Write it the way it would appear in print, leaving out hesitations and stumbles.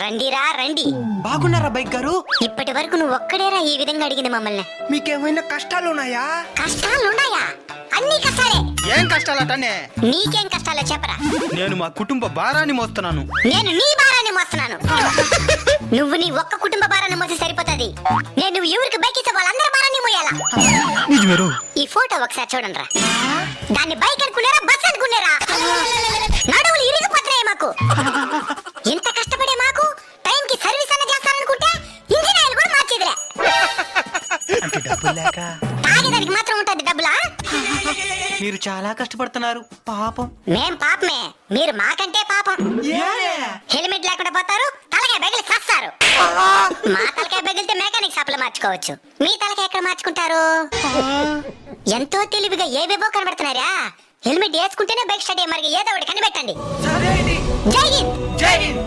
రండిరా రండి. బాగున్నారా బైక్ గారు? ఇప్పటి వరకు నువ్వు ఒక్కడేరా ఈ విధంగా అడిగింది మమ్మల్ని. మీకేమైనా కష్టాలున్నాయా? కష్టాలున్నాయా? అన్ని కష్టాలే. ఏం కష్టాలటనే? నీకేం కష్టాలో చెప్పరా. నేను మా కుటుంబ భారాన్ని మోస్తున్నాను. నేను నీ భారాన్ని మోస్తున్నాను. నువ్వు నీ ఒక్క కుటుంబ భారాన్ని మోసి సరిపోతుంది. నేను నువ్వు ఎవరికి బైక్ ఇచ్చే వాళ్ళందరి భారాన్ని మోయాలా? ఈ ఫోటో ఒకసారి చూడండి రా. దాన్ని బైక్ అనుకున్నారా బస్ అనుకున్నారా? నడువులు ఇరిగిపోతున్నాయి మాకు. ఇంత కష్టపడే మాకు టైంకి సర్వీస్ అన్న చేస్తాననుకుంటే ఇంజిన్ ఆయిల్ కూడా మార్చేదిలే. అంటే డబ్బులు లేక తాగేదానికి మాత్రం ఉంటుంది డబ్బులా? మీరు చాలా కష్టపడుతున్నారు పాపం. మేం పాపమే, మీరు మాకంటే పాపం. హెల్మెట్ లేకుండా పోతారు, తలకాయ బెగిలి చేస్తారు. మా తలకాయ బెగిలితే మెకానిక్ షాప్ లో మార్చుకోవచ్చు, మీ తలకాయ ఎక్కడ మార్చుకుంటారు? ఎంతో తెలివిగా ఏవేవో కనబడుతున్నారా. హెల్మెట్ వేసుకుంటేనే బైక్ స్టార్ట్ అయ్యే మరి ఏదో ఒకటి కనిపెట్టండి. జై హింద్. జై హింద్.